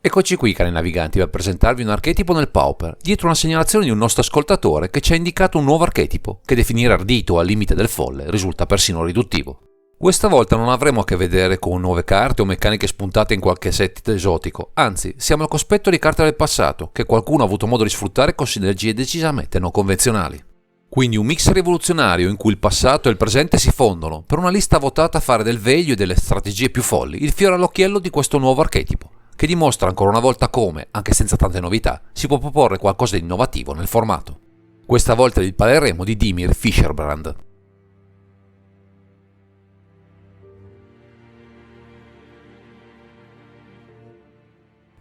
Eccoci qui, cari naviganti, per presentarvi un archetipo nel Pauper, dietro una segnalazione di un nostro ascoltatore che ci ha indicato un nuovo archetipo, che definire ardito o al limite del folle risulta persino riduttivo. Questa volta non avremo a che vedere con nuove carte o meccaniche spuntate in qualche set esotico, anzi, siamo al cospetto di carte del passato, che qualcuno ha avuto modo di sfruttare con sinergie decisamente non convenzionali. Quindi un mix rivoluzionario in cui il passato e il presente si fondono, per una lista votata a fare del veglio e delle strategie più folli, il fiore all'occhiello di questo nuovo archetipo, che dimostra ancora una volta come, anche senza tante novità, si può proporre qualcosa di innovativo nel formato. Questa volta vi parleremo di Dimir Fisherbrand.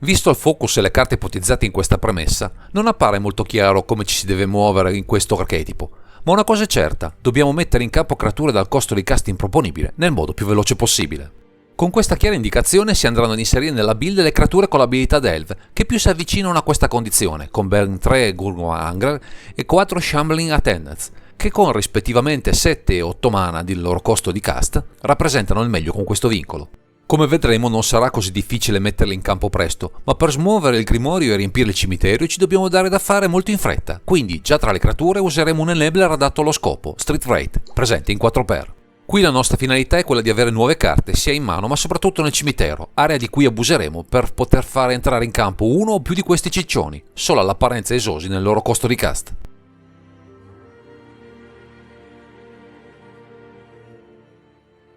Visto il focus e le carte ipotizzate in questa premessa, non appare molto chiaro come ci si deve muovere in questo archetipo, ma una cosa è certa, dobbiamo mettere in campo creature dal costo di cast improponibile nel modo più veloce possibile. Con questa chiara indicazione si andranno ad inserire nella build le creature con l'abilità Delve, che più si avvicinano a questa condizione, con ben 3 Gurgangr e 4 Shambling Attendants, che con rispettivamente 7 e 8 mana del loro costo di cast, rappresentano il meglio con questo vincolo. Come vedremo non sarà così difficile metterle in campo presto, ma per smuovere il grimorio e riempire il cimitero ci dobbiamo dare da fare molto in fretta, quindi già tra le creature useremo un enabler adatto allo scopo, Street Wraith, presente in 4x. Qui la nostra finalità è quella di avere nuove carte sia in mano ma soprattutto nel cimitero, area di cui abuseremo per poter far entrare in campo uno o più di questi ciccioni, solo all'apparenza esosi nel loro costo di cast.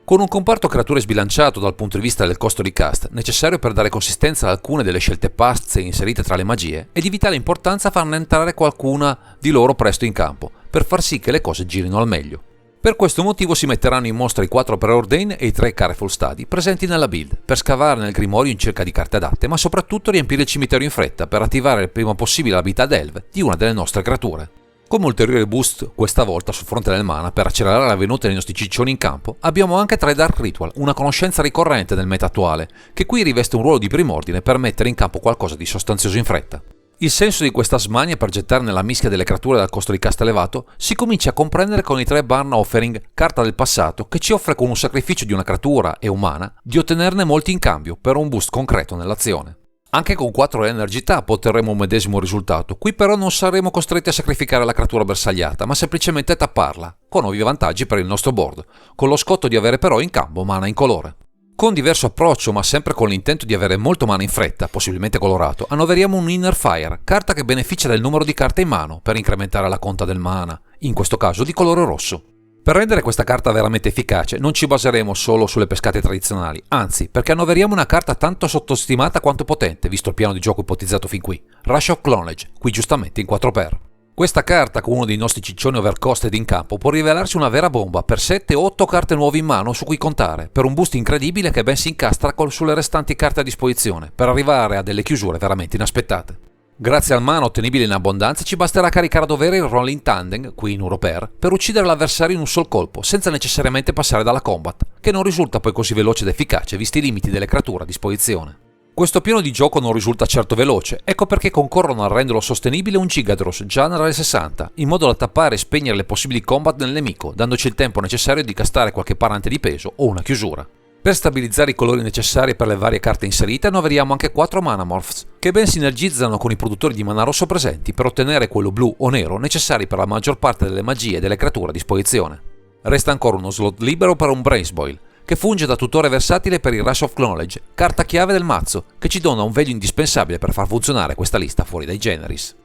Con un comparto creature sbilanciato dal punto di vista del costo di cast, necessario per dare consistenza ad alcune delle scelte pazze inserite tra le magie, è di vitale importanza farne entrare qualcuna di loro presto in campo, per far sì che le cose girino al meglio. Per questo motivo si metteranno in mostra i 4 Preordain e i 3 Careful Study presenti nella build, per scavare nel grimorio in cerca di carte adatte, ma soprattutto riempire il cimitero in fretta per attivare il prima possibile l'abilità Delve di una delle nostre creature. Come ulteriore boost, questa volta sul fronte del mana, per accelerare la venuta dei nostri ciccioni in campo, abbiamo anche 3 Dark Ritual, una conoscenza ricorrente del meta attuale, che qui riveste un ruolo di primordine per mettere in campo qualcosa di sostanzioso in fretta. Il senso di questa smania per gettare nella mischia delle creature dal costo di cast elevato si comincia a comprendere con i 3 Barn Offering, carta del passato, che ci offre con un sacrificio di una creatura e umana di ottenerne molti in cambio per un boost concreto nell'azione. Anche con 4 Energy Tap otterremo un medesimo risultato, qui però non saremo costretti a sacrificare la creatura bersagliata, ma semplicemente a tapparla, con ovvi vantaggi per il nostro board, con lo scotto di avere però in campo mana incolore. Con diverso approccio, ma sempre con l'intento di avere molto mana in fretta, possibilmente colorato, annoveriamo un Inner Fire, carta che beneficia del numero di carte in mano per incrementare la conta del mana, in questo caso di colore rosso. Per rendere questa carta veramente efficace non ci baseremo solo sulle pescate tradizionali, anzi, perché annoveriamo una carta tanto sottostimata quanto potente, visto il piano di gioco ipotizzato fin qui, Rush of Clonage, qui giustamente in 4x. Questa carta, con uno dei nostri ciccioni overcosted in campo, può rivelarsi una vera bomba per 7 o 8 carte nuove in mano su cui contare, per un boost incredibile che ben si incastra sulle restanti carte a disposizione, per arrivare a delle chiusure veramente inaspettate. Grazie al mana ottenibile in abbondanza ci basterà caricare a dovere il Rolling Tandem, qui in Europer, per uccidere l'avversario in un sol colpo, senza necessariamente passare dalla combat, che non risulta poi così veloce ed efficace visti i limiti delle creature a disposizione. Questo piano di gioco non risulta certo veloce, ecco perché concorrono a renderlo sostenibile un Gigadros General 60, in modo da tappare e spegnere le possibili combat nel nemico, dandoci il tempo necessario di castare qualche parante di peso o una chiusura. Per stabilizzare i colori necessari per le varie carte inserite annoveriamo anche 4 Manamorphs, che ben sinergizzano con i produttori di mana rosso presenti per ottenere quello blu o nero necessari per la maggior parte delle magie e delle creature a disposizione. Resta ancora uno slot libero per un Brainspoil, che funge da tutore versatile per il Rush of Knowledge, carta chiave del mazzo, che ci dona un veglio indispensabile per far funzionare questa lista fuori dai generis.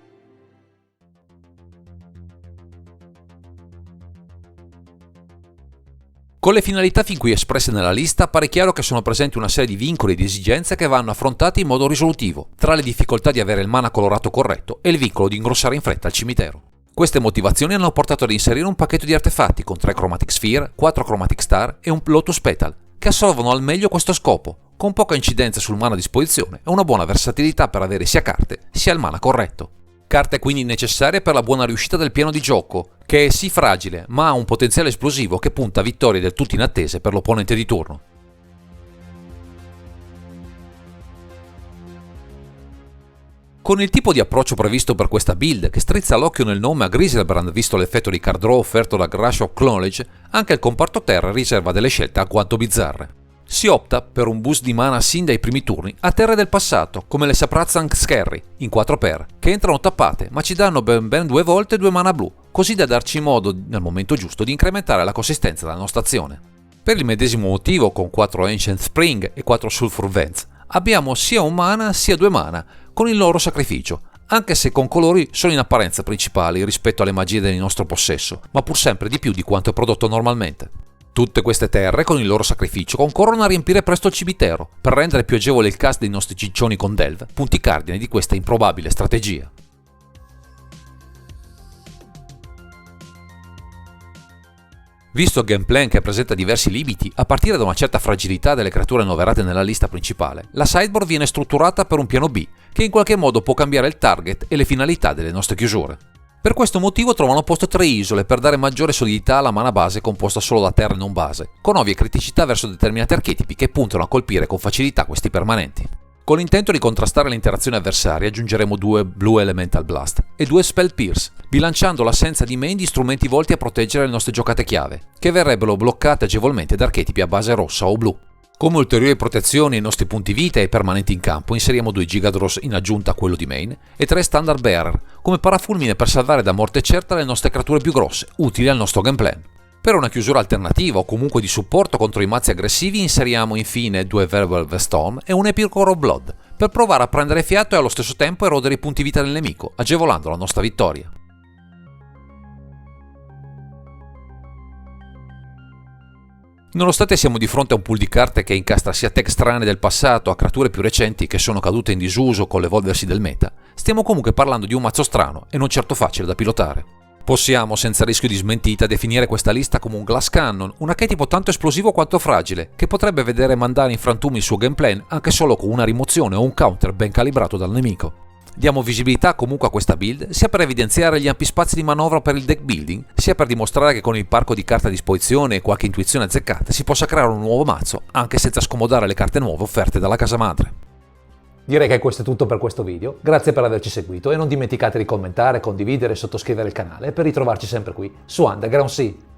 Con le finalità fin qui espresse nella lista appare chiaro che sono presenti una serie di vincoli e di esigenze che vanno affrontati in modo risolutivo, tra le difficoltà di avere il mana colorato corretto e il vincolo di ingrossare in fretta il cimitero. Queste motivazioni hanno portato ad inserire un pacchetto di artefatti con 3 Chromatic Sphere, 4 Chromatic Star e un Lotus Petal, che assolvono al meglio questo scopo, con poca incidenza sul mana a disposizione e una buona versatilità per avere sia carte sia il mana corretto. Carte quindi necessarie per la buona riuscita del piano di gioco, che è sì fragile, ma ha un potenziale esplosivo che punta a vittorie del tutto inattese per l'opponente di turno. Con il tipo di approccio previsto per questa build, che strizza l'occhio nel nome a Griselbrand visto l'effetto di card draw offerto da Rush of Knowledge, anche il comparto terra riserva delle scelte alquanto bizzarre. Si opta per un boost di mana sin dai primi turni a terre del passato, come le Saprazank Skerry in 4x, che entrano tappate ma ci danno ben 2 volte 2 mana blu, così da darci modo, nel momento giusto, di incrementare la consistenza della nostra azione. Per il medesimo motivo, con 4 Ancient Spring e 4 Sulfur Vents, abbiamo sia un mana sia 2 mana, con il loro sacrificio, anche se con colori solo in apparenza principali rispetto alle magie del nostro possesso, ma pur sempre di più di quanto è prodotto normalmente. Tutte queste terre, con il loro sacrificio, concorrono a riempire presto il cimitero, per rendere più agevole il cast dei nostri ciccioni con Delve, punti cardine di questa improbabile strategia. Visto il gameplan che presenta diversi limiti, a partire da una certa fragilità delle creature annoverate nella lista principale, la sideboard viene strutturata per un piano B, che in qualche modo può cambiare il target e le finalità delle nostre chiusure. Per questo motivo trovano posto 3 isole per dare maggiore solidità alla mana base composta solo da terre non base, con ovvie criticità verso determinati archetipi che puntano a colpire con facilità questi permanenti. Con l'intento di contrastare le interazioni avversarie aggiungeremo 2 Blue Elemental Blast e 2 Spell Pierce, bilanciando l'assenza di main di strumenti volti a proteggere le nostre giocate chiave, che verrebbero bloccate agevolmente da archetipi a base rossa o blu. Come ulteriori protezioni ai nostri punti vita e permanenti in campo inseriamo 2 Gigadros in aggiunta a quello di main e 3 Standard Bearer come parafulmine per salvare da morte certa le nostre creature più grosse, utili al nostro gameplan. Per una chiusura alternativa o comunque di supporto contro i mazzi aggressivi inseriamo infine 2 Werewolf Storm e un Epic Core of Blood per provare a prendere fiato e allo stesso tempo erodere i punti vita del nemico, agevolando la nostra vittoria. Nonostante siamo di fronte a un pool di carte che incastra sia tech strane del passato a creature più recenti che sono cadute in disuso con l'evolversi del meta, stiamo comunque parlando di un mazzo strano e non certo facile da pilotare. Possiamo, senza rischio di smentita, definire questa lista come un Glass Cannon, un archetipo tanto esplosivo quanto fragile, che potrebbe vedere mandare in frantumi il suo gameplan anche solo con una rimozione o un counter ben calibrato dal nemico. Diamo visibilità comunque a questa build, sia per evidenziare gli ampi spazi di manovra per il deck building, sia per dimostrare che con il parco di carte a disposizione e qualche intuizione azzeccata si possa creare un nuovo mazzo, anche senza scomodare le carte nuove offerte dalla casa madre. Direi che questo è tutto per questo video, grazie per averci seguito e non dimenticate di commentare, condividere e sottoscrivere il canale per ritrovarci sempre qui su Underground Sea.